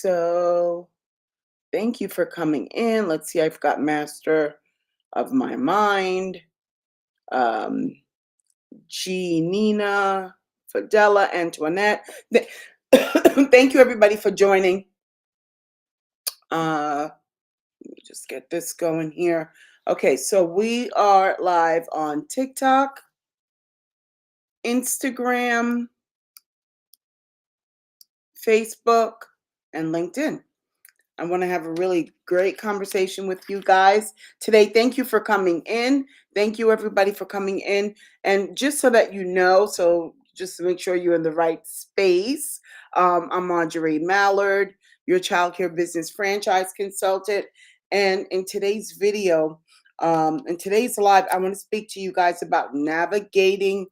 So thank you for coming in. Let's see, I've got Master of My Mind, um, G. Nina, Fidela, Antoinette. Thank you, everybody, for joining. Let me just get this going here. Okay, so we are live on TikTok, Instagram, Facebook, and LinkedIn. I want to have a really great conversation with you guys today. Thank you for coming in. Thank you, everybody, for coming in. And just so that you know, so just to make sure you're in the right space, I'm Marjorie Mallard, your childcare business franchise consultant. And in today's video, in today's live, I want to speak to you guys about navigating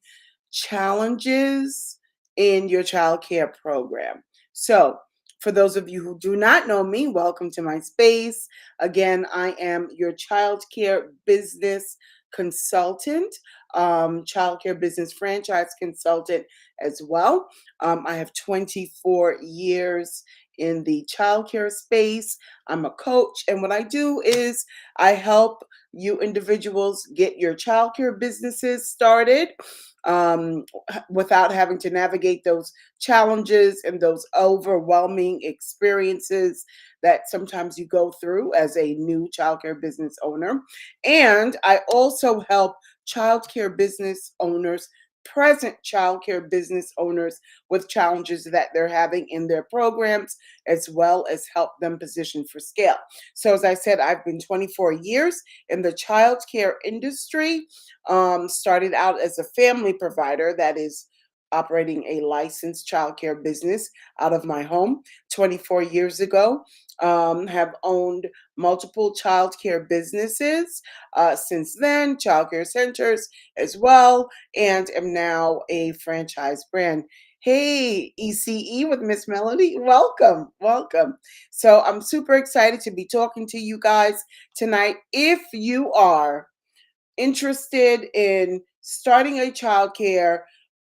challenges in your childcare program. So, for those of you who do not know me, welcome to my space. Again, I am your child care business consultant, child care business franchise consultant as well. I have 24 years in the child care space. I'm a coach, and what I do is I help you individuals get your child care businesses started without having to navigate those challenges and those overwhelming experiences that sometimes you go through as a new childcare business owner. And I also help childcare business owners, present childcare business owners, with challenges that they're having in their programs, as well as help them position for scale. So, as I said, I've been 24 years in the childcare industry. Started out as a family provider, that is operating a licensed childcare business out of my home 24 years ago. Have owned multiple childcare businesses since then, childcare centers as well, and am now a franchise brand. Hey, ECE with Miss Melody, welcome, welcome. So I'm super excited to be talking to you guys tonight. If you are interested in starting a childcare,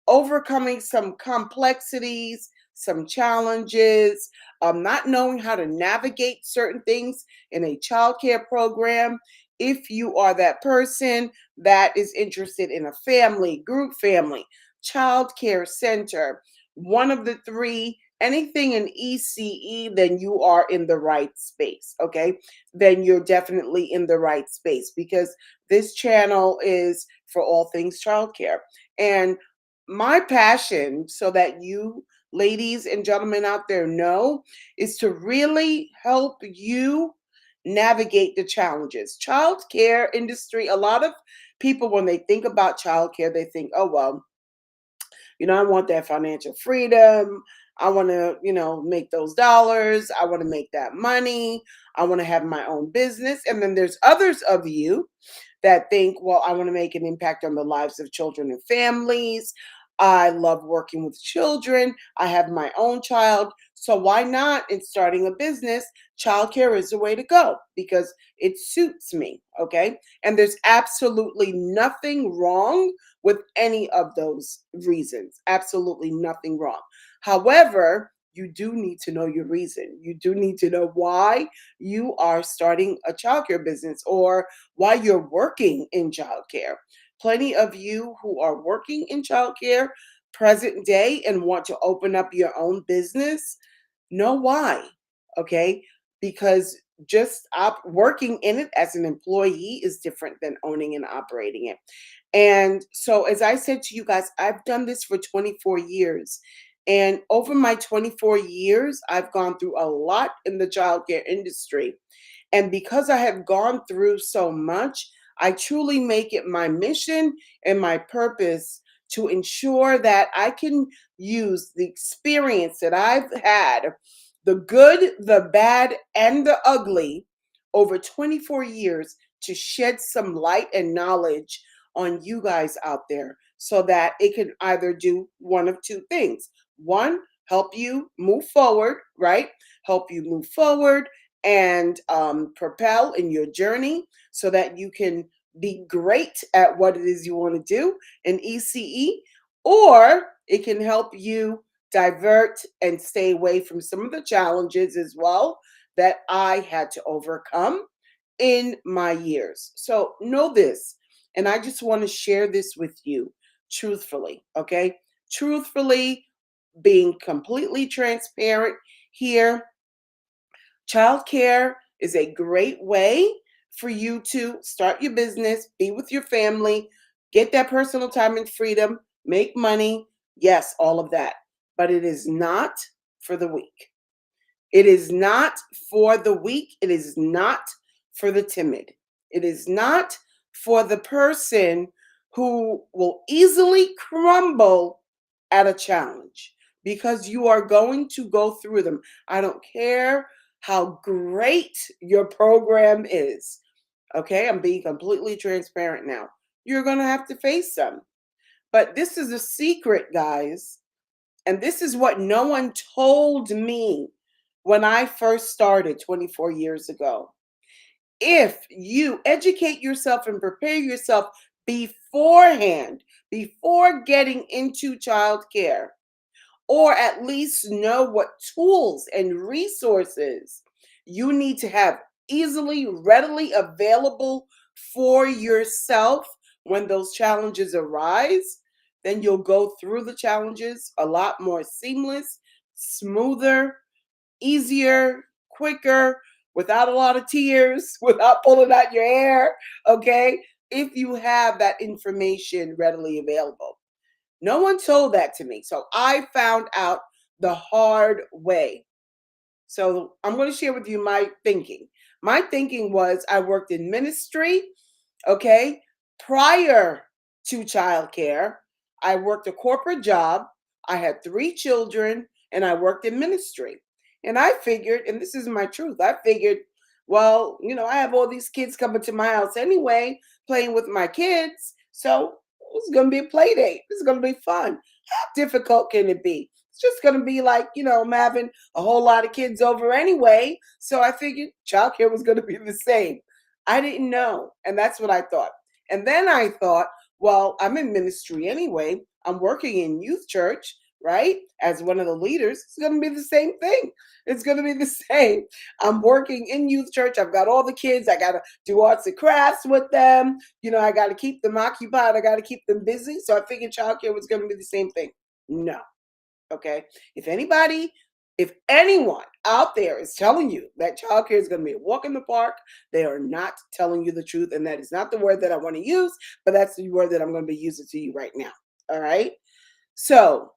overcoming some complexities, some challenges, not knowing how to navigate certain things in a childcare program. If you are that person that is interested in a family, group family, childcare center, one of the three, anything in ECE, then you are in the right space. Okay. Then you're definitely in the right space because this channel is for all things childcare. And my passion, so that you ladies and gentlemen out there know, is to really help you navigate the challenges. Childcare industry, a lot of people, when they think about childcare, they think, oh, well, I want that financial freedom. I want to, make those dollars. I want to make that money. I want to have my own business. And then there's others of you that think, well, I want to make an impact on the lives of children and families. I love working with children. I have my own child. So why not, in starting a business, childcare is the way to go because it suits me. Okay. And there's absolutely nothing wrong with any of those reasons. Absolutely nothing wrong. However, you do need to know your reason. You do need to know why you are starting a childcare business or why you're working in childcare. Plenty of you who are working in childcare present day and want to open up your own business know why. Okay. Because just working in it as an employee is different than owning and operating it. And so, as I said to you guys, I've done this for 24 years. And over my 24 years, I've gone through a lot in the childcare industry. And because I have gone through so much, I truly make it my mission and my purpose to ensure that I can use the experience that I've had, the good, the bad, and the ugly, over 24 years, to shed some light and knowledge on you guys out there so that it can either do one of two things. One, help you move forward, right? Help you move forward and propel in your journey so that you can be great at what it is you want to do in ECE, or it can help you divert and stay away from some of the challenges as well that I had to overcome in my years. So know this, and I just want to share this with you truthfully, okay? Truthfully, being completely transparent here. Childcare is a great way for you to start your business, be with your family, get that personal time and freedom, make money. Yes, all of that. But it is not for the weak. It is not for the weak. It is not for the timid. It is not for the person who will easily crumble at a challenge because you are going to go through them. I don't care how great your program is. Okay, I'm being completely transparent now. You're going to have to face them. But this is a secret, guys. And this is what no one told me when I first started 24 years ago. If you educate yourself and prepare yourself beforehand, before getting into childcare, or at least know what tools and resources you need to have easily, readily available for yourself when those challenges arise, then you'll go through the challenges a lot more seamless, smoother, easier, quicker, without a lot of tears, without pulling out your hair, okay? If you have that information readily available. No one told that to me. So I found out the hard way. So I'm going to share with you my thinking. My thinking was I worked in ministry, okay? Prior to childcare, I worked a corporate job. I had 3 children and I worked in ministry. And I figured, and this is my truth, I figured, well, I have all these kids coming to my house anyway, playing with my kids. So it's going to be a play date. It's going to be fun. How difficult can it be? It's just going to be like, I'm having a whole lot of kids over anyway. So I figured childcare was going to be the same. I didn't know. And that's what I thought. And then I thought, well, I'm in ministry anyway. I'm working in youth church, right? As one of the leaders. It's going to be the same thing. It's going to be the same. I'm working in youth church. I've got all the kids. I got to do arts and crafts with them. I got to keep them occupied. I got to keep them busy. So I figured childcare was going to be the same thing. No. Okay. If anyone out there is telling you that childcare is going to be a walk in the park, they are not telling you the truth. And that is not the word that I want to use, but that's the word that I'm going to be using to you right now. All right. So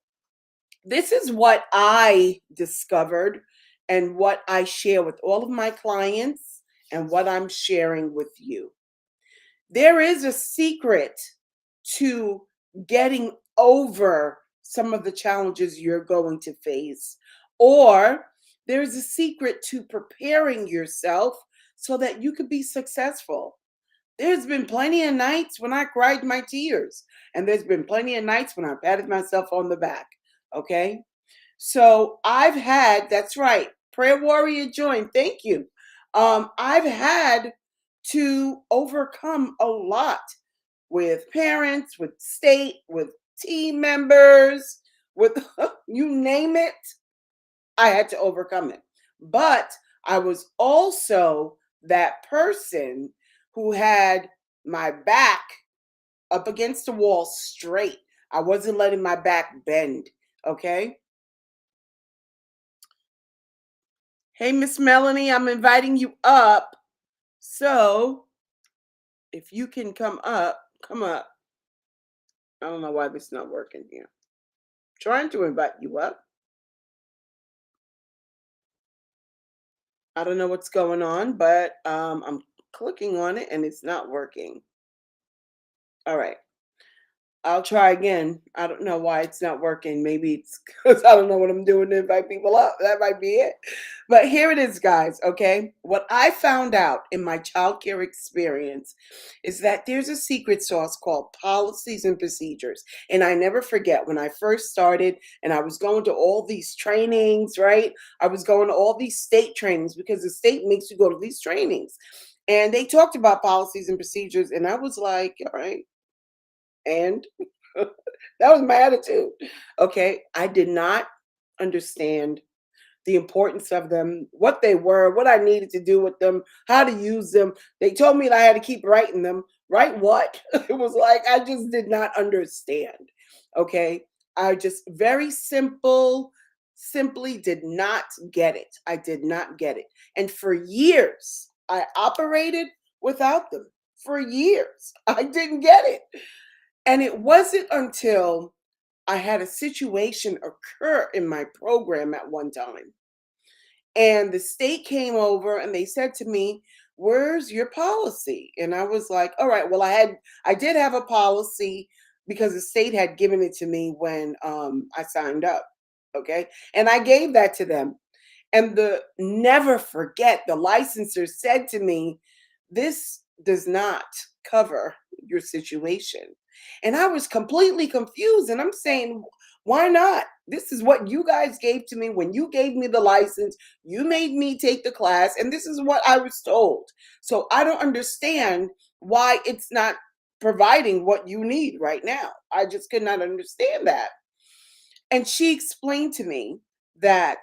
this is what I discovered and what I share with all of my clients and what I'm sharing with you. There is a secret to getting over some of the challenges you're going to face, or there's a secret to preparing yourself so that you could be successful. There's been plenty of nights when I cried my tears, and there's been plenty of nights when I patted myself on the back. Okay. So that's right, Prayer Warrior join. Thank you. I've had to overcome a lot with parents, with state, with team members, with you name it. I had to overcome it. But I was also that person who had my back up against the wall straight. I wasn't letting my back bend. Okay. Hey, Miss Melanie, I'm inviting you up. So if you can come up, come up. I don't know why this is not working here. Trying to invite you up. I don't know what's going on, but I'm clicking on it and it's not working. All right. I'll try again. I don't know why it's not working. Maybe it's because I don't know what I'm doing to invite people up. That might be it. But here it is, guys. Okay. What I found out in my childcare experience is that there's a secret sauce called policies and procedures. And I never forget when I first started and I was going to all these trainings, right? I was going to all these state trainings because the state makes you go to these trainings. And they talked about policies and procedures. And I was like, all right. And that was my attitude. Okay. I did not understand the importance of them, what they were, what I needed to do with them, how to use them. They told me that I had to keep writing them. Write what? It was like I just did not understand. Okay. I just very simply did not get it. I did not get it. And for years, I operated without them. For years, I didn't get it. And it wasn't until I had a situation occur in my program at one time, and the state came over and they said to me, "Where's your policy?" And I was like, "All right, well, I did have a policy because the state had given it to me when I signed up." Okay. And I gave that to them. And the never forget, the licensor said to me, "This does not cover your situation." And I was completely confused. And I'm saying, why not? This is what you guys gave to me when you gave me the license. You made me take the class, and this is what I was told. So I don't understand why it's not providing what you need right now. I just could not understand that. And she explained to me that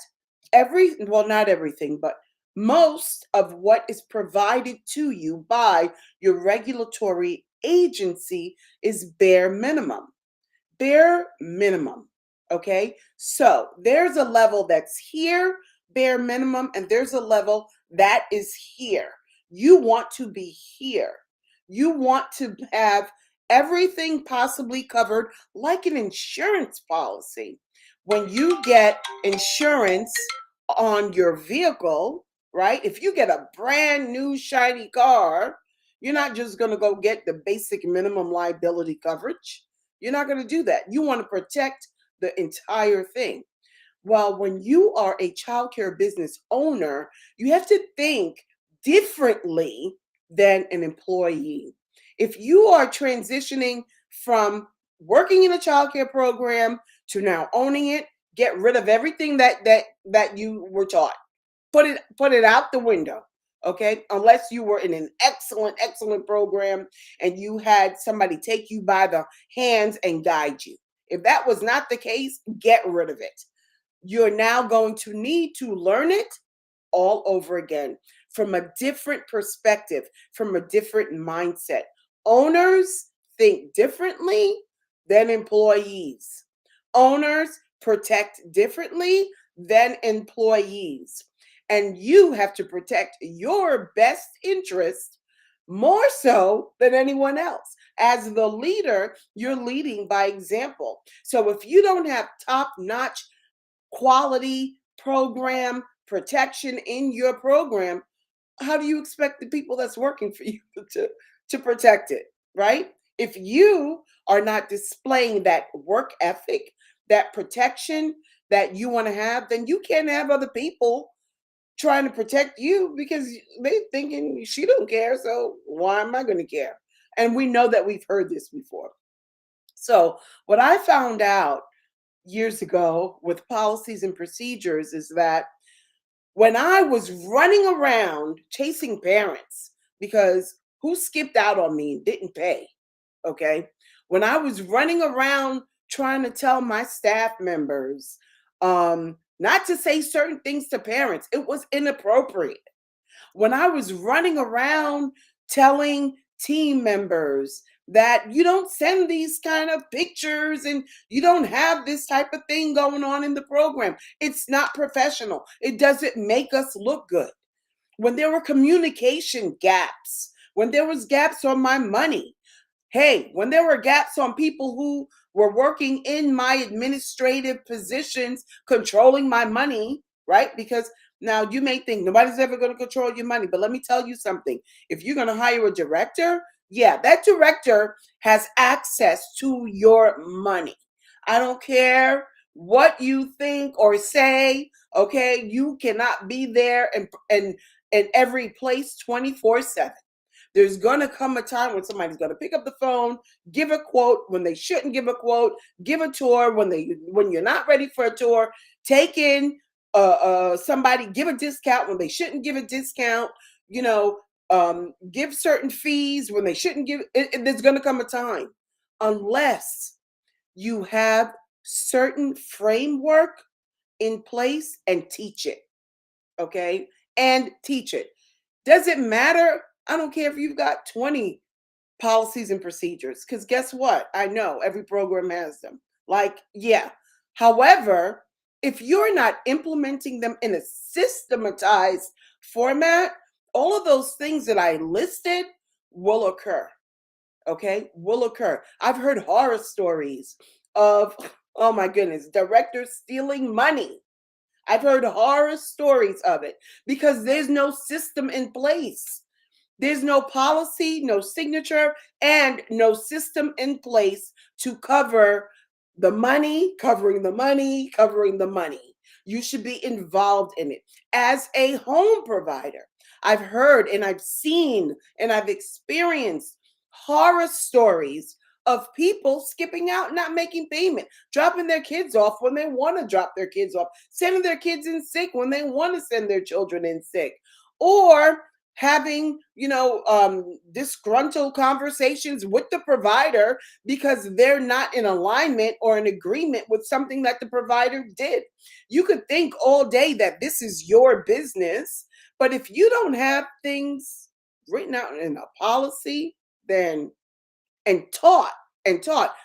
well, not everything, but most of what is provided to you by your regulatory agency is bare minimum. Bare minimum. Okay. So there's a level that's here, bare minimum, and there's a level that is here. You want to be here. You want to have everything possibly covered, like an insurance policy. When you get insurance on your vehicle, right? If you get a brand new shiny car, you're not just going to go get the basic minimum liability coverage. You're not going to do that. You want to protect the entire thing. Well, when you are a childcare business owner, you have to think differently than an employee. If you are transitioning from working in a childcare program to now owning it, get rid of everything that you were taught. Put it out the window. Okay, unless you were in an excellent program and you had somebody take you by the hands and guide you. If that was not the case, get rid of it. You're now going to need to learn it all over again from a different perspective, from a different mindset. Owners think differently than employees. Owners protect differently than employees. And you have to protect your best interest more so than anyone else. As the leader, you're leading by example. So if you don't have top notch quality program protection in your program, how do you expect the people that's working for you to protect it, right? If you are not displaying that work ethic, that protection that you want to have, then you can't have other people trying to protect you because they thinking she don't care, so why am I going to care? And we know that we've heard this before. So what I found out years ago with policies and procedures is that when I was running around chasing parents, because who skipped out on me and didn't pay, okay? When I was running around trying to tell my staff members not to say certain things to parents, it was inappropriate. When I was running around telling team members that you don't send these kind of pictures and you don't have this type of thing going on in the program. It's not professional. It doesn't make us look good. When there were communication gaps, when there was gaps on my money, hey, when there were gaps on people who were working in my administrative positions, controlling my money, right? Because now you may think nobody's ever going to control your money, but let me tell you something. If you're going to hire a director, yeah, that director has access to your money. I don't care what you think or say, okay? You cannot be there and in every place 24/7. There's going to come a time when somebody's going to pick up the phone, give a quote when they shouldn't give a quote, give a tour when you're not ready for a tour, take in somebody, give a discount when they shouldn't give a discount, you know, give certain fees when they shouldn't give. There's going to come a time, unless you have certain framework in place and teach it. Okay. And teach it. Does it matter? I don't care if you've got 20 policies and procedures, because guess what? I know every program has them. Like, yeah. However, if you're not implementing them in a systematized format, all of those things that I listed will occur. Okay, will occur. I've heard horror stories of, oh my goodness, directors stealing money. I've heard horror stories of it because there's no system in place. There's no policy, no signature, and no system in place to cover the money, covering the money, covering the money. You should be involved in it. As a home provider, I've heard and I've seen and I've experienced horror stories of people skipping out, not making payment, dropping their kids off when they want to drop their kids off, sending their kids in sick when they want to send their children in sick, or having disgruntled conversations with the provider because they're not in alignment or in agreement with something that the provider did. You could think all day that this is your business, but if you don't have things written out in a policy, then and taught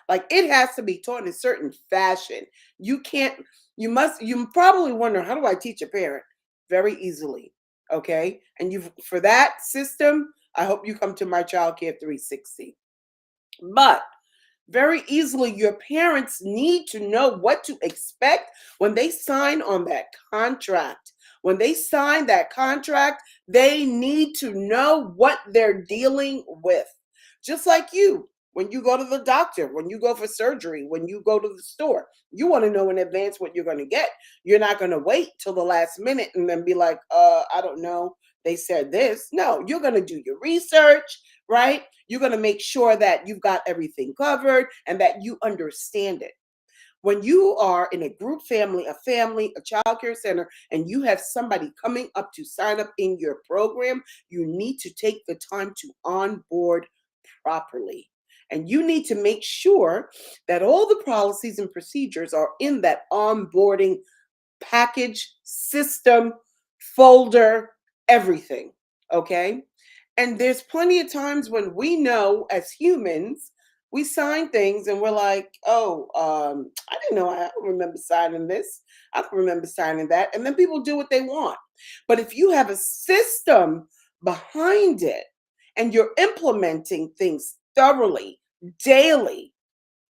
like it has to be taught in a certain fashion. You can't, you probably wonder, how do I teach a parent? Very easily. Okay, and you, for that system, I hope you come to my childcare 360. But very easily, your parents need to know what to expect when they sign on that contract. When they sign that contract, they need to know what they're dealing with. Just like you, when you go to the doctor, when you go for surgery, when you go to the store, you want to know in advance what you're going to get. You're not going to wait till the last minute and then be like, I don't know. They said this. No, you're going to do your research, right? You're going to make sure that you've got everything covered and that you understand it. When you are in a group family, a child care center, and you have somebody coming up to sign up in your program, you need to take the time to onboard properly. And you need to make sure that all the policies and procedures are in that onboarding package, system, folder, everything. Okay. And there's plenty of times when we know as humans, we sign things and we're like, oh, I didn't know, I don't remember signing this. I don't remember signing that. And then people do what they want. But if you have a system behind it and you're implementing things thoroughly, daily,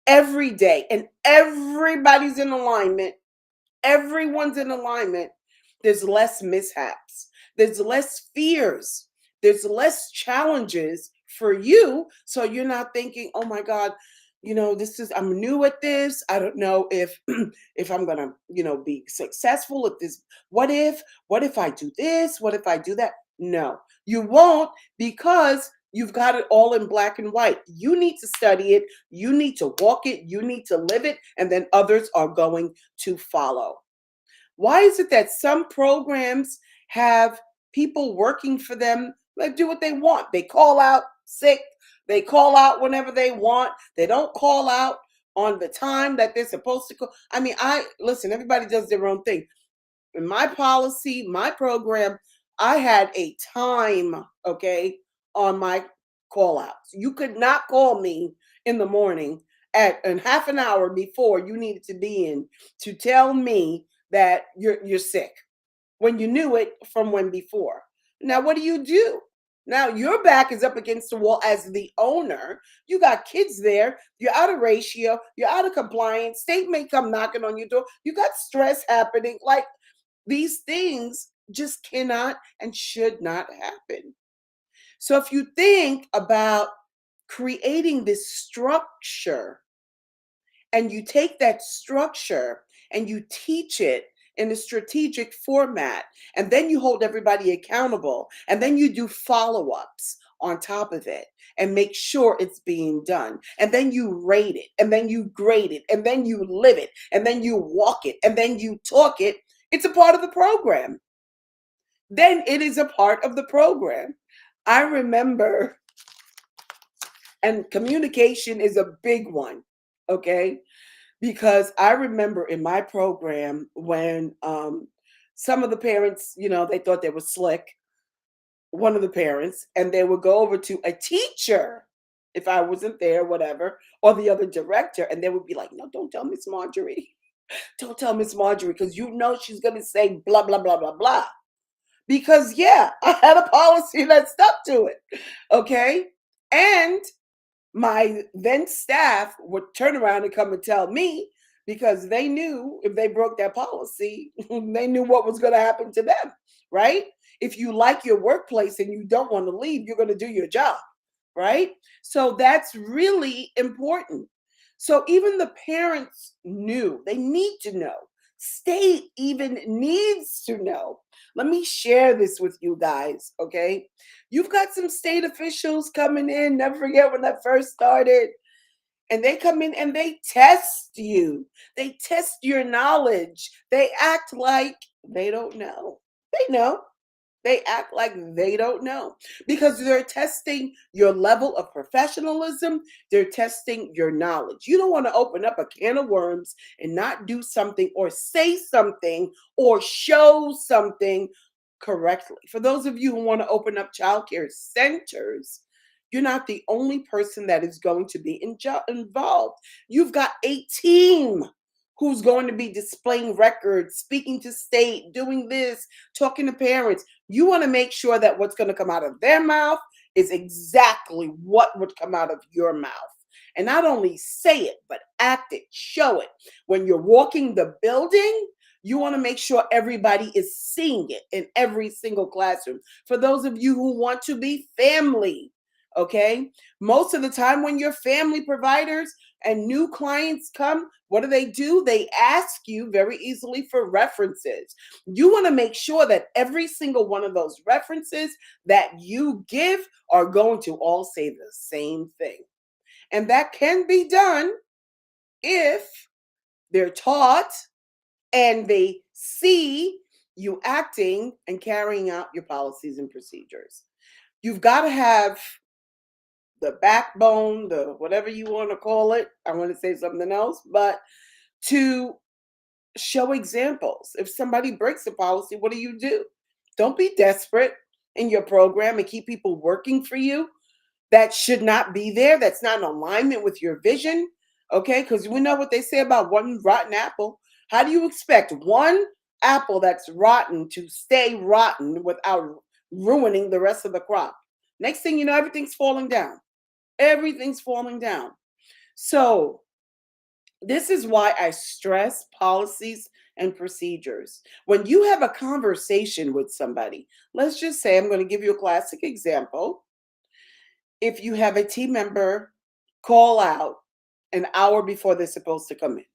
every day, and everybody's in alignment, everyone's in alignment, there's less mishaps, there's less fears, there's less challenges for you. So you're not thinking, oh my God, this is, I'm new at this. I don't know if if I'm gonna, be successful at this. What if I do this? What if I do that? No, you won't, because you've got it all in black and white. You need to study it, you need to walk it, you need to live it, and then others are going to follow. Why is it that some programs have people working for them that do what they want? They call out sick, they call out whenever they want, they don't call out on the time that they're supposed to call. I mean, I listen, everybody does their own thing. In my policy, my program, I had a time, okay, on my call outs. You could not call me in the morning at and half an hour before you needed to be in to tell me that you're sick when you knew it from when before. Now what do? Now your back is up against the wall as the owner. You got kids there. You're out of ratio. You're out of compliance. State may come knocking on your door. You got stress happening. Like, these things just cannot and should not happen. So if you think about creating this structure and you take that structure and you teach it in a strategic format, and then you hold everybody accountable, and then you do follow-ups on top of it and make sure it's being done, and then you rate it, and then you grade it, and then you live it, and then you walk it, and then you talk it, it's a part of the program. Then it is a part of the program. I remember, and communication is a big one, okay? because I remember in my program when some of the parents, they thought they were slick, one of the parents, and they would go over to a teacher if I wasn't there, whatever, or the other director, and they would be like, "No, don't tell Miss Marjorie. Don't tell Miss Marjorie because you know she's gonna say blah blah blah blah blah." Because yeah, I had a policy that stuck to it. Okay. And my then staff would turn around and come and tell me because they knew if they broke that policy, they knew what was going to happen to them, right? If you like your workplace and you don't want to leave, you're going to do your job, right? So that's really important. So even the parents knew, they need to know. State even needs to know. Let me share this with you guys, okay? You've got some state officials coming in, never forget when that first started, and they come in and they test you. They test your knowledge. They act like they don't know. They know. They act like they don't know because they're testing your level of professionalism. They're testing your knowledge. You don't want to open up a can of worms and not do something or say something or show something correctly. For those of you who want to open up childcare centers, you're not the only person that is going to be involved. You've got a team who's going to be displaying records, speaking to state, doing this, talking to parents. You want to make sure that what's going to come out of their mouth is exactly what would come out of your mouth. And not only say it, but act it, show it. When you're walking the building, you want to make sure everybody is seeing it in every single classroom. For those of you who want to be family, okay? Most of the time when you're family providers and new clients come, what do? They ask you very easily for references. You want to make sure that every single one of those references that you give are going to all say the same thing. And that can be done if they're taught and they see you acting and carrying out your policies and procedures. You've got to have the backbone, the whatever you want to call it. I want to say something else, but to show examples. If somebody breaks the policy, what do? Don't be desperate in your program and keep people working for you. That should not be there. That's not in alignment with your vision. Okay, because we know what they say about one rotten apple. How do you expect one apple that's rotten to stay rotten without ruining the rest of the crop? Next thing you know, everything's falling down. Everything's falling down. So, this is why I stress policies and procedures. When you have a conversation with somebody, let's just say, I'm going to give you a classic example. If you have a team member call out an hour before they're supposed to come in.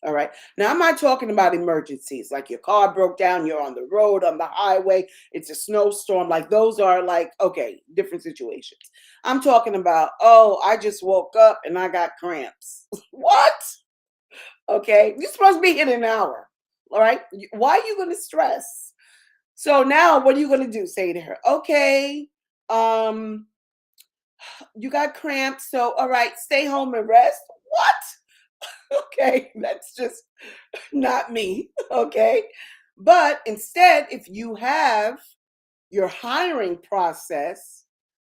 All right. Now, I'm not talking about emergencies like your car broke down, you're on the road, on the highway, it's a snowstorm. Like, those are like, okay, different situations. I'm talking about, oh, I just woke up and I got cramps. What? Okay. You're supposed to be in an hour. All right. Why are you going to stress? So now what are you going to do? Say to her, okay, um, you got cramps. So, all right, stay home and rest. What? Okay. That's just not me. Okay. But instead, if you have your hiring process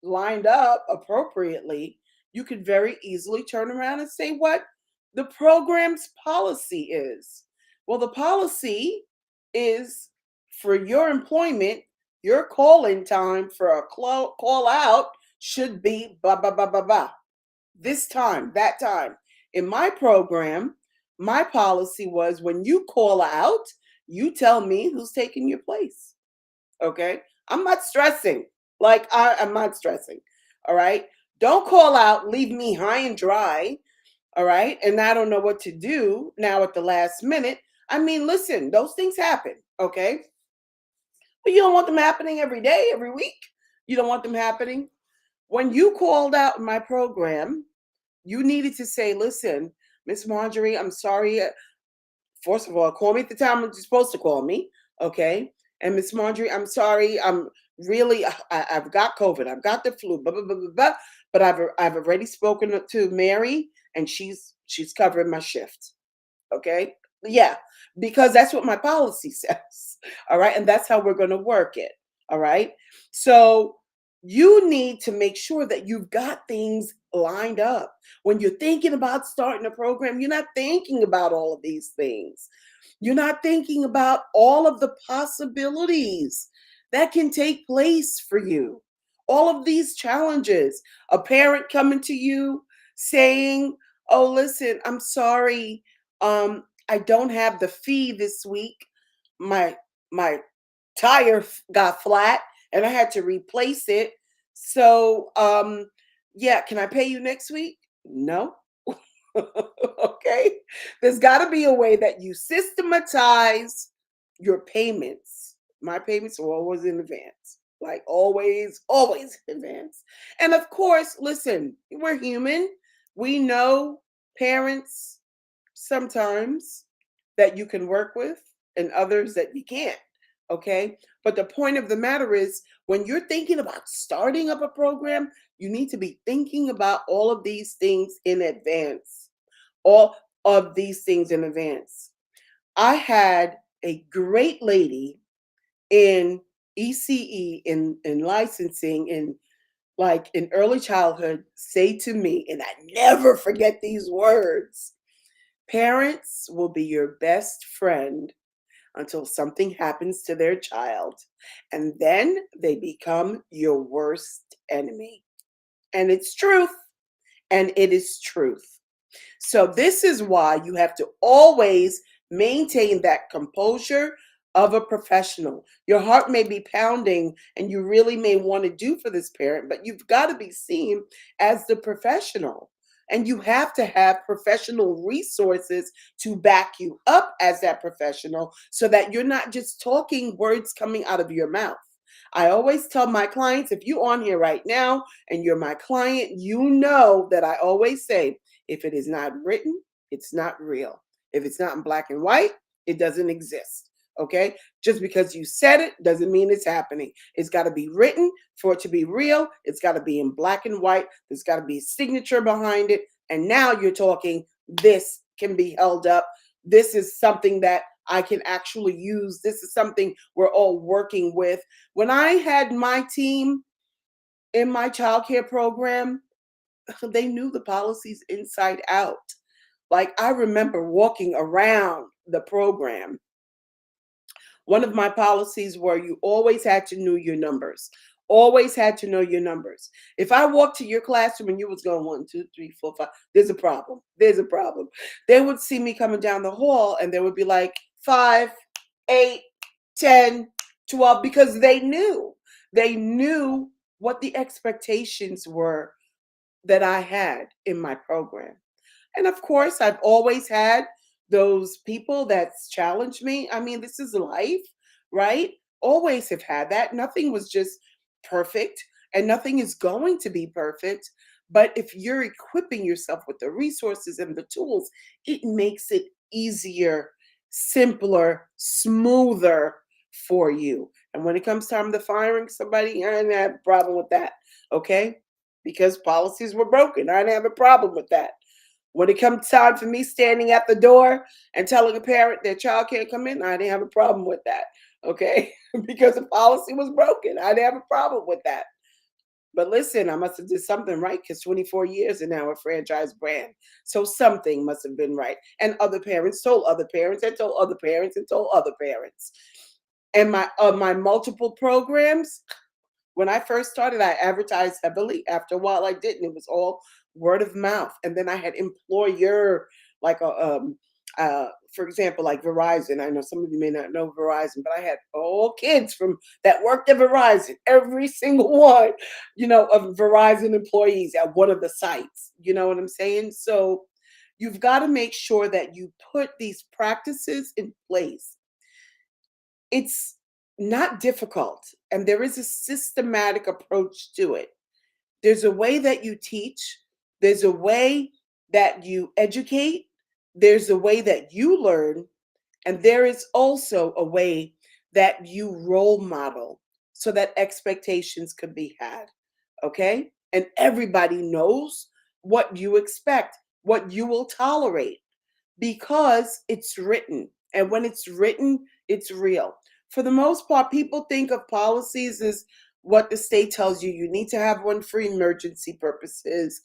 lined up appropriately, you could very easily turn around and say what the program's policy is. Well, the policy is for your employment, your call in time for a call out should be blah, blah, blah, blah, blah. This time, that time. In my program, my policy was when you call out, you tell me who's taking your place. Okay. I'm not stressing. Like, I'm not stressing. All right. Don't call out, leave me high and dry. All right. And I don't know what to do now at the last minute. I mean, listen, those things happen. Okay. But you don't want them happening every day, every week. You don't want them happening. When you called out in my program, you needed to say, listen, Miss Marjorie, I'm sorry. First of all, call me at the time you're supposed to call me. Okay. And Miss Marjorie, I'm sorry. I'm really, I've got COVID. I've got the flu, blah, blah, blah, blah, blah. But I've already spoken to Mary and she's covering my shift. Okay. Yeah, because that's what my policy says. All right. And that's how we're going to work it. All right. So you need to make sure that you've got things lined up. When you're thinking about starting a program, you're not thinking about all of these things. You're not thinking about all of the possibilities that can take place for you. All of these challenges, a parent coming to you saying, "Oh, listen, I'm sorry. I don't have the fee this week. My tire got flat and I had to replace it. So, yeah, can I pay you next week?" No. Okay. There's got to be a way that you systematize your payments. My payments are always in advance. Like always, always in advance. And of course, listen, we're human. We know parents sometimes that you can work with and others that you can't. Okay. But the point of the matter is when you're thinking about starting up a program, you need to be thinking about all of these things in advance. All of these things in advance. I had a great lady in ECE in licensing in like in early childhood say to me, and I never forget these words: parents will be your best friend until something happens to their child, and then they become your worst enemy. And it's truth, and it is truth. So, this is why you have to always maintain that composure of a professional. Your heart may be pounding and you really may want to do for this parent, but you've got to be seen as the professional. And you have to have professional resources to back you up as that professional so that you're not just talking words coming out of your mouth. I always tell my clients, if you're on here right now and you're my client, you know that I always say, if it is not written, it's not real. If it's not in black and white, it doesn't exist. Okay? Just because you said it doesn't mean it's happening. It's got to be written for it to be real. It's got to be in black and white. There's got to be a signature behind it. And now you're talking, this can be held up. This is something that I can actually use. This is something we're all working with. When I had my team in my childcare program, they knew the policies inside out. Like I remember walking around the program. One of my policies were you always had to know your numbers. Always had to know your numbers. If I walked to your classroom and you was going 1, 2, 3, 4, 5, there's a problem. There's a problem. They would see me coming down the hall and they would be like 5, 8, 10, 12, because they knew. They knew what the expectations were that I had in my program. And of course, I've always had those people that's challenged me. I mean, this is life, right? Always have had that. Nothing was just perfect, and nothing is going to be perfect. But if you're equipping yourself with the resources and the tools, it makes it easier, simpler, smoother for you. And when it comes time to firing somebody, I didn't have a problem with that. Okay? Because policies were broken. I didn't have a problem with that. When it comes time for me standing at the door and telling a parent their child can't come in, I didn't have a problem with that. Okay. Because the policy was broken. I didn't have a problem with that. But listen, I must have did something right because 24 years and now a franchise brand. So something must have been right. And other parents told other parents and told other parents and told other parents. And my multiple programs, when I first started, I advertised heavily. After a while, I didn't. It was all word of mouth. And then I had employer, like for example, like Verizon. I know some of you may not know Verizon, but I had all kids from that worked at Verizon, every single one, of Verizon employees at one of the sites. You know what I'm saying? So you've got to make sure that you put these practices in place. It's not difficult, and there is a systematic approach to it. There's a way that you teach, there's a way that you educate, there's a way that you learn, and there is also a way that you role model so that expectations could be had. Okay? And everybody knows what you expect, what you will tolerate. because it's written. And when it's written, it's real. For the most part, people think of policies as what the state tells you. You need to have one for emergency purposes.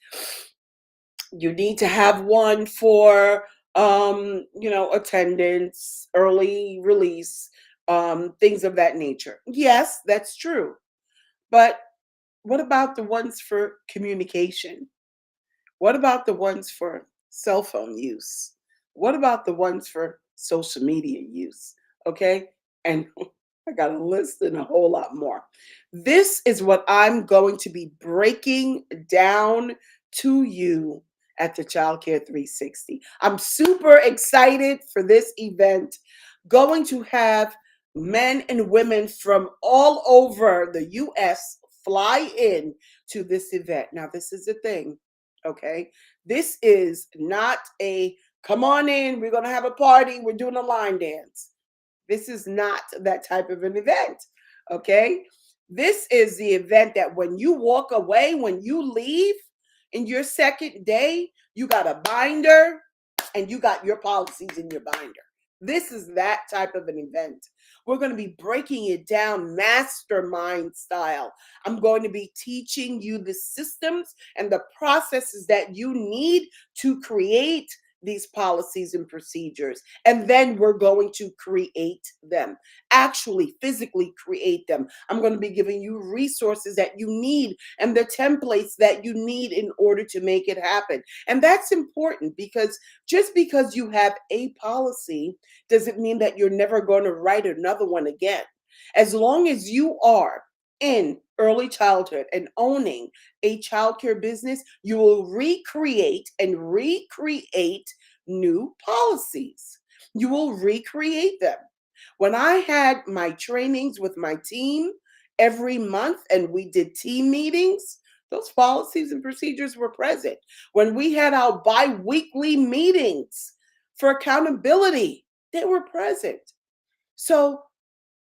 You need to have one for attendance, early release, things of that nature. Yes, that's true. But what about the ones for communication? What about the ones for cell phone use? What about the ones for social media use? Okay. And I got a list and a whole lot more. This is what I'm going to be breaking down to you at the Childcare 360. I'm super excited for this event. Going to have men and women from all over the US fly in to this event. Now, this is the thing, okay? This is not a come on in, we're going to have a party, we're doing a line dance. This is not that type of an event, okay? This is the event that when you walk away, when you leave in your second day, you got a binder and you got your policies in your binder. This is that type of an event. We're going to be breaking it down mastermind style. I'm going to be teaching you the systems and the processes that you need to create these policies and procedures. And then we're going to create them, actually physically create them. I'm going to be giving you resources that you need and the templates that you need in order to make it happen. And that's important because just because you have a policy doesn't mean that you're never going to write another one again. As long as you are in early childhood and owning a childcare business, you will recreate and recreate new policies. You will recreate them. When I had my trainings with my team every month and we did team meetings, those policies and procedures were present. When we had our bi weekly meetings for accountability, they were present. So,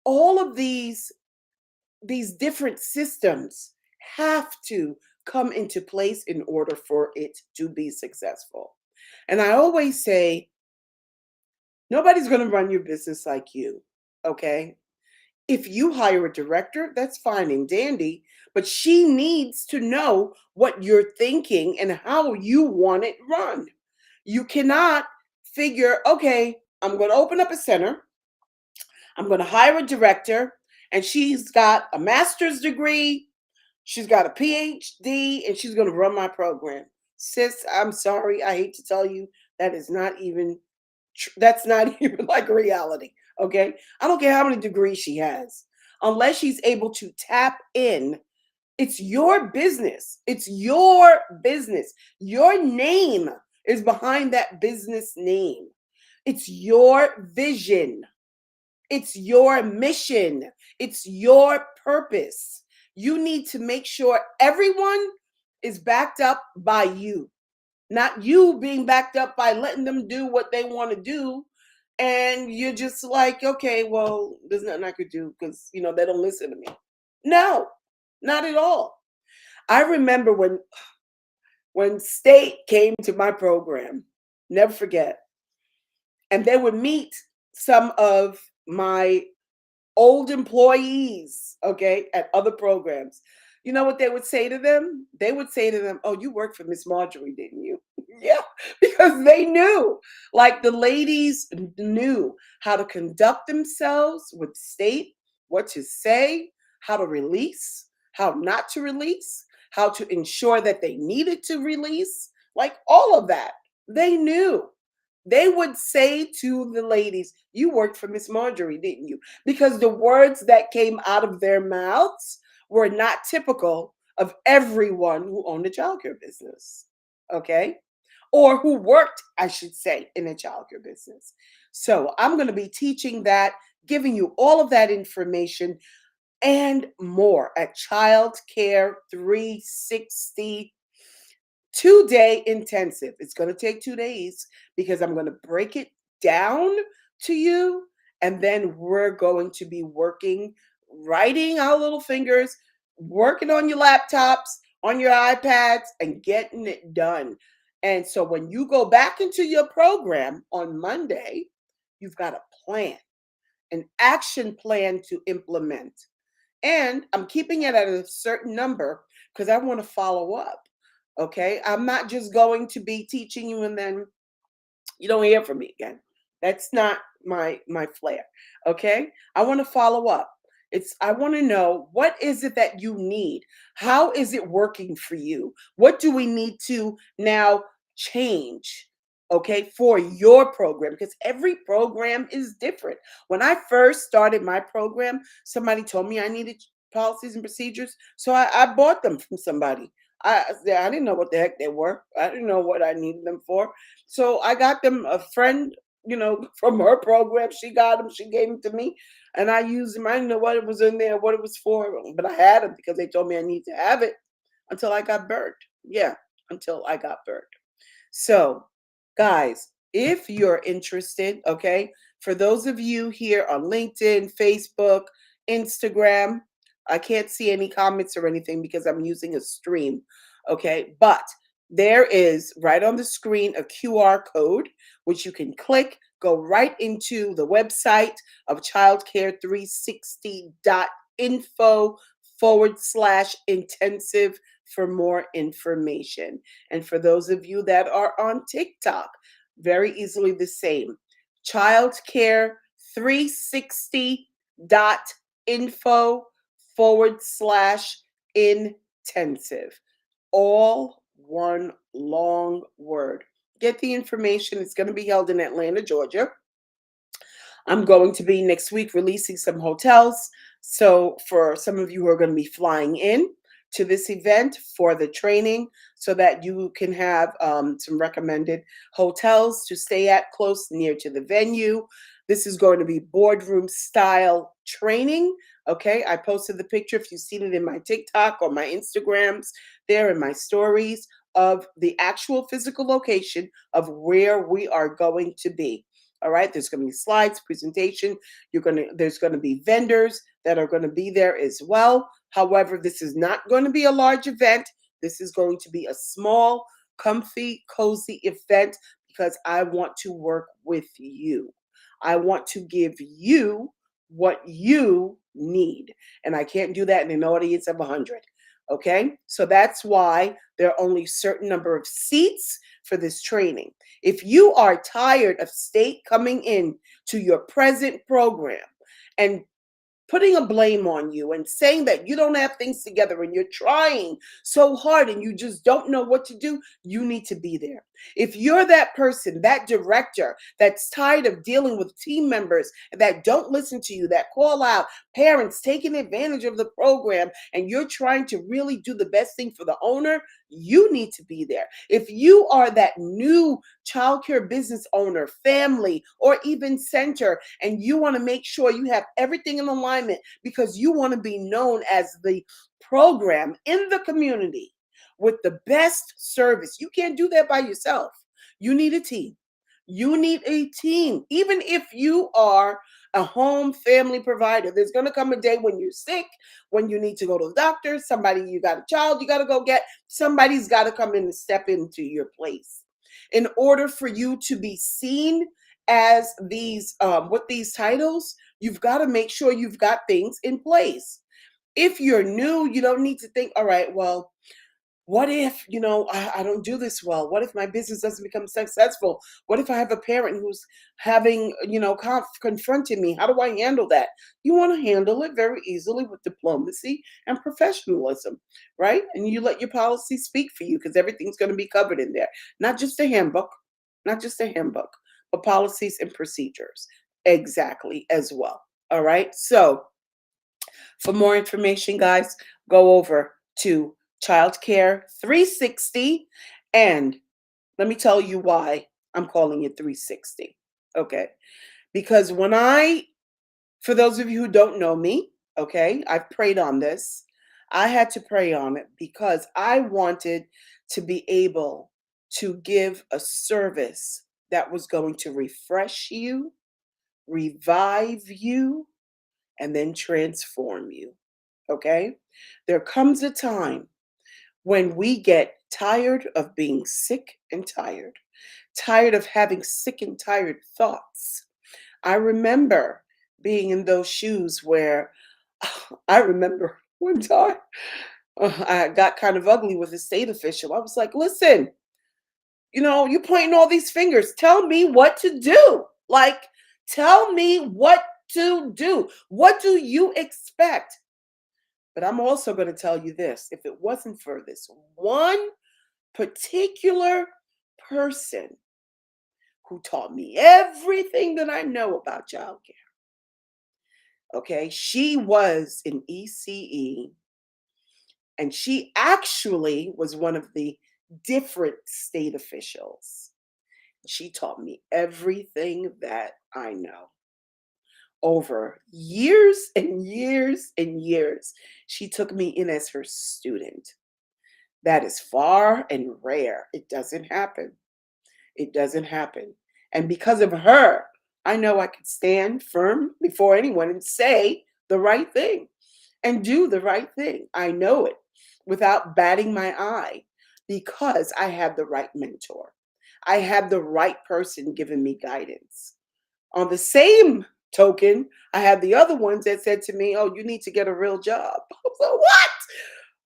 all of these different systems have to come into place in order for it to be successful. And I always say, nobody's going to run your business like you, okay? If you hire a director, that's fine and dandy, but she needs to know what you're thinking and how you want it run. You cannot figure, okay, I'm going to open up a center, I'm going to hire a director, and she's got a master's degree, she's got a PhD, and she's going to run my program. Sis, I'm sorry, I hate to tell you, that is not even that's not even like reality. Okay. I don't care how many degrees she has. Unless she's able to tap in, it's your business. It's your business. Your name is behind that business name. It's your vision. It's your mission. It's your purpose. You need to make sure everyone is backed up by you, not you being backed up by letting them do what they want to do. And you're just like, okay, well, there's nothing I could do because, they don't listen to me. No, not at all. I remember when state came to my program, never forget, and they would meet some of my old employees, okay, at other programs. You know what they would say to them? They would say to them, "Oh, you worked for Miss Marjorie, didn't you?" Yeah, because they knew, like the ladies knew how to conduct themselves with state, what to say, how to release, how not to release, how to ensure that they needed to release, like all of that. They knew. They would say to the ladies, "You worked for Miss Marjorie, didn't you?" Because the words that came out of their mouths were not typical of everyone who owned a childcare business. Okay? Or who worked, I should say, in a childcare business. So I'm going to be teaching that, giving you all of that information and more at Childcare 360 2-day intensive. It's going to take 2 days because I'm going to break it down to you. And then we're going to be working, writing our little fingers, working on your laptops, on your iPads, and getting it done. And so when you go back into your program on Monday, you've got a plan, an action plan to implement. And I'm keeping it at a certain number because I want to follow up. Okay. I'm not just going to be teaching you and then you don't hear from me again. That's not my flair. Okay? I want to follow up. I want to know, what is it that you need? How is it working for you? What do we need to now change? Okay, for your program, because every program is different. When I first started my program, somebody told me I needed policies and procedures, so I bought them from somebody. I didn't know what the heck they were. I didn't know what I needed them for. So I got them, a friend, from her program. She got them. She gave them to me, and I used them. I didn't know what it was in there, what it was for, but I had them because they told me I need to have it until I got burnt. Yeah, until I got burnt. So, guys, if you're interested, okay, for those of you here on LinkedIn, Facebook, Instagram, I can't see any comments or anything because I'm using a stream, okay, but there is right on the screen a QR code which you can click, go right into the website of childcare360.info/intensive for more information. And for those of you that are on TikTok, very easily the same. Childcare360.info/intensive. All one long word. Get the information. It's going to be held in Atlanta, Georgia. I'm going to be next week releasing some hotels. So, for some of you who are going to be flying in to this event for the training, so that you can have some recommended hotels to stay at close near to the venue. This is going to be boardroom style training. Okay, I posted the picture, if you've seen it in my TikTok or my Instagrams, there in my stories, of the actual physical location of where we are going to be. All right, there's going to be slides, presentation. There's going to be vendors that are going to be there as well. However, this is not going to be a large event. This is going to be a small, comfy, cozy event because I want to work with you. I want to give you what you need. And I can't do that in an audience of 100. Okay? So that's why there are only a certain number of seats for this training. If you are tired of state coming in to your present program and putting a blame on you and saying that you don't have things together and you're trying so hard and you just don't know what to do, you need to be there. If you're that person, that director that's tired of dealing with team members that don't listen to you, that call out, parents taking advantage of the program, and you're trying to really do the best thing for the owner, you need to be there. If you are that new childcare business owner, family, or even center, and you want to make sure you have everything in alignment because you want to be known as the program in the community with the best service, you can't do that by yourself. You need a team. You need a team. Even if you are a home family provider, there's going to come a day when you're sick, when you need to go to the doctor, somebody, you got a child you got to go get, somebody's got to come in and step into your place. In order for you to be seen as these with these titles, you've got to make sure you've got things in place. If you're new, you don't need to think, all right, well, what if, I don't do this well? What if my business doesn't become successful? What if I have a parent who's having, confronting me? How do I handle that? You want to handle it very easily with diplomacy and professionalism, right? And you let your policy speak for you because everything's going to be covered in there. Not just a handbook, not just a handbook, but policies and procedures exactly as well. All right. So, for more information, guys, go over to Childcare 360. And let me tell you why I'm calling it 360. Okay. Because for those of you who don't know me, okay, I've prayed on this. I had to pray on it because I wanted to be able to give a service that was going to refresh you, revive you, and then transform you. Okay? There comes a time when we get Tired of being sick and tired. Tired of having sick and tired thoughts. I remember being in those shoes where I remember one time I got kind of ugly with a state official. I was like, listen, you're pointing all these fingers. Tell me what to do. Like, tell me what to do. What do you expect? But I'm also going to tell you this, if it wasn't for this one particular person who taught me everything that I know about childcare, okay, she was an ECE, and she actually was one of the different state officials. She taught me everything that I know over years and years and years. She took me in as her student. That is far and rare. It doesn't happen. It doesn't happen. And because of her, I know I could stand firm before anyone and say the right thing and do the right thing. I know it without batting my eye because I had the right mentor. I had the right person giving me guidance. On the same token, I had the other ones that said to me, "Oh, you need to get a real job." I was like, "What?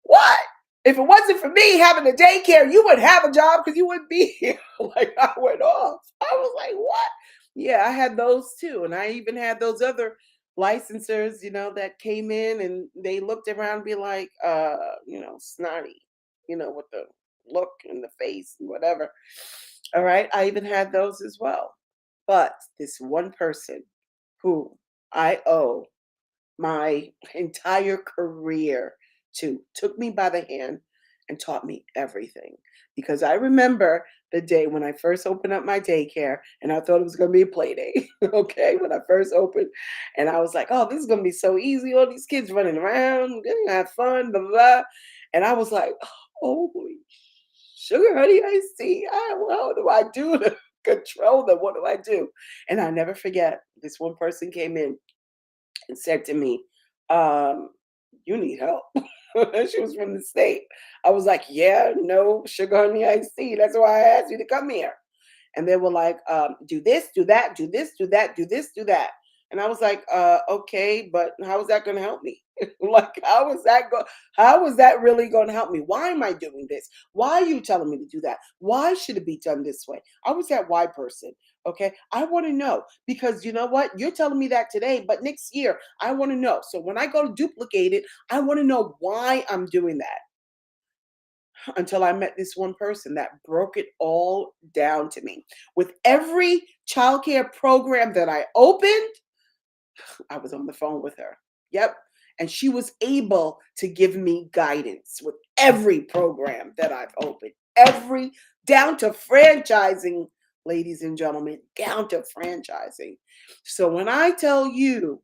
What? If it wasn't for me having a daycare, you wouldn't have a job because you wouldn't be here." Like I went off. I was like, "What?" Yeah, I had those too, and I even had those other licensors, that came in and they looked around and be like, snotty, with the look in the face and whatever. All right, I even had those as well. But this one person who I owe my entire career to took me by the hand and taught me everything. Because I remember the day when I first opened up my daycare and I thought it was going to be a play day. Okay, when I first opened, and I was like, oh, this is going to be so easy. All these kids running around, we're going to have fun, blah, blah, blah. And I was like, oh, sugar honey iced tea. What do I do to control them? What do I do? And I never forget, this one person came in and said to me, um, "You need help." She was from the state. I was like, "Yeah, no sugar honey iced tea. That's why I asked you to come here." And they were like, "Do this, do that, do this, do that, do this, do that." And I was like, "Okay, but how is that going to help me? Like, how is that really going to help me? Why am I doing this? Why are you telling me to do that? Why should it be done this way?" I was that why person. Okay, I want to know because you know what? You're telling me that today, but next year I want to know. So when I go to duplicate it, I want to know why I'm doing that. Until I met this one person that broke it all down to me. With every childcare program that I opened, I was on the phone with her. Yep. And she was able to give me guidance with every program that I've opened, every down to franchising, ladies and gentlemen, down to franchising. So when I tell you,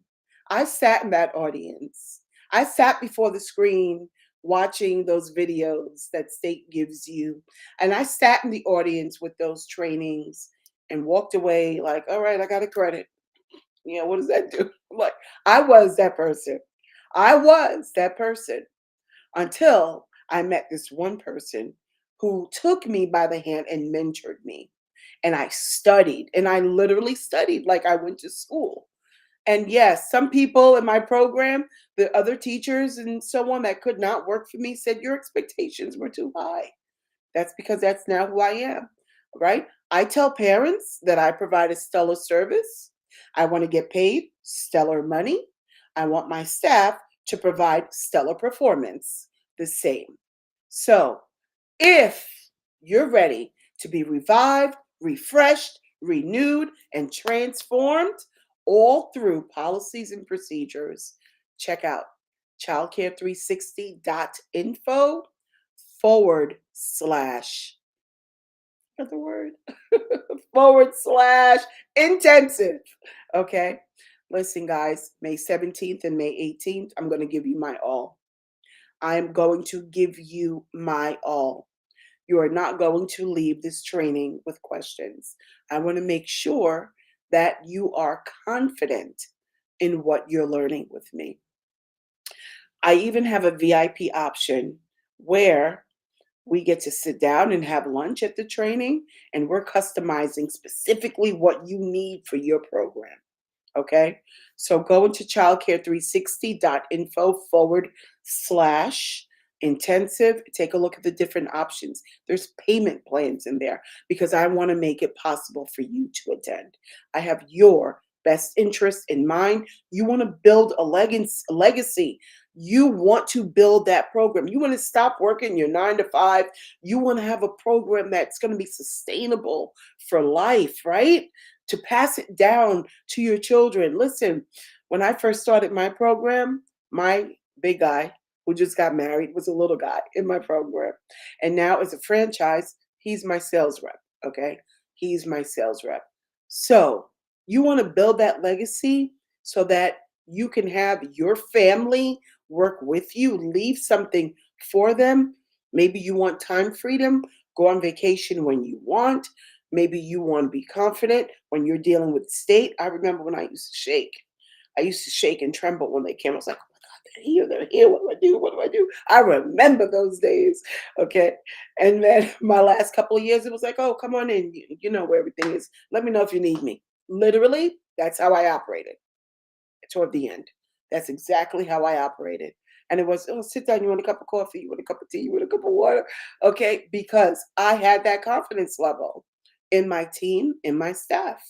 I sat in that audience, I sat before the screen watching those videos that state gives you, and I sat in the audience with those trainings and walked away like, all right, I got a credit. Yeah, what does that do? Like, I was that person. I was that person until I met this one person who took me by the hand and mentored me. And I studied, and I literally studied like I went to school. And yes, some people in my program, the other teachers and so on that could not work for me said, your expectations were too high. That's because that's now who I am, right? I tell parents that I provide a stellar service. I want to get paid stellar money. I want my staff to provide stellar performance the same. So, if you're ready to be revived, refreshed, renewed, and transformed all through policies and procedures, check out childcare360.info /, another word, /intensive. Okay. Listen, guys, May 17th and May 18th, I'm going to give you my all. I'm going to give you my all. You are not going to leave this training with questions. I want to make sure that you are confident in what you're learning with me. I even have a VIP option where We get to sit down and have lunch at the training, and we're customizing specifically what you need for your program. Okay. So go into childcare360.info forward slash intensive. Take a look at the different options. There's payment plans in there because I want to make it possible for you to attend. I have your best interest in mind. You want to build a legacy. You want to build that program. You want to stop working your 9 to 5. You want to have a program that's going to be sustainable for life, right? To pass it down to your children. Listen, when I first started my program, my big guy who just got married was a little guy in my program. And now, as a franchise, he's my sales rep. Okay. He's my sales rep. So, you want to build that legacy so that you can have your family work with you, leave something for them. Maybe you want time freedom, go on vacation when you want. Maybe you want to be confident when you're dealing with state. I remember when I used to shake. I used to shake and tremble when they came. I was like, oh my God, they're here, they're here. What do I do? What do I do? I remember those days. Okay. And then my last couple of years, it was like, oh, come on in. You know where everything is. Let me know if you need me. Literally, that's how I operated toward the end. That's exactly how I operated. And it was, oh, sit down. You want a cup of coffee? You want a cup of tea? You want a cup of water? Okay. Because I had that confidence level in my team, in my staff.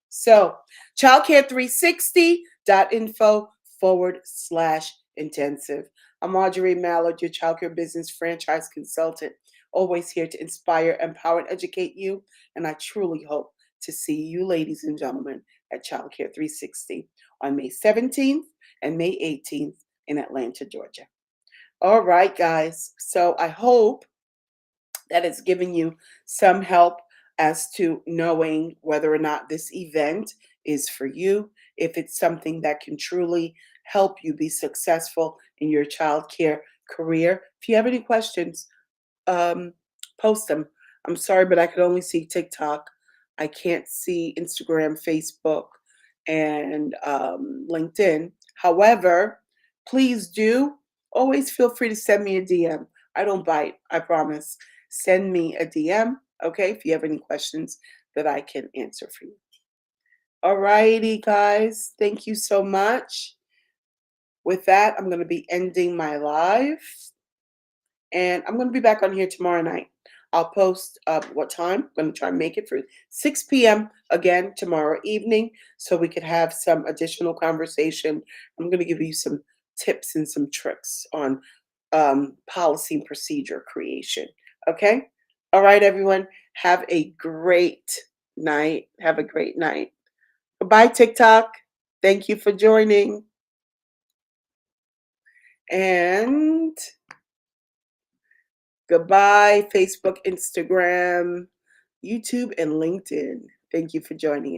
So, childcare360.info forward slash intensive. I'm Marjorie Mallard, your childcare business franchise consultant, always here to inspire, empower, and educate you. And I truly hope to see you, ladies and gentlemen, at Childcare 360 on May 17th and May 18th in Atlanta, Georgia. All right, guys. So I hope that it's giving you some help as to knowing whether or not this event is for you, if it's something that can truly help you be successful in your childcare career. If you have any questions, um, post them. I'm sorry, but I could only see TikTok. I can't see Instagram, Facebook, and LinkedIn. However, please do always feel free to send me a DM. I don't bite, I promise. Send me a DM, okay, if you have any questions that I can answer for you. All righty, guys. Thank you so much. With that, I'm going to be ending my live. And I'm going to be back on here tomorrow night. I'll post what time. I'm going to try and make it for 6 p.m. again tomorrow evening so we could have some additional conversation. I'm going to give you some tips and some tricks on policy and procedure creation. Okay? All right, everyone. Have a great night. Have a great night. Bye, TikTok. Thank you for joining. And goodbye, Facebook, Instagram, YouTube, and LinkedIn. Thank you for joining.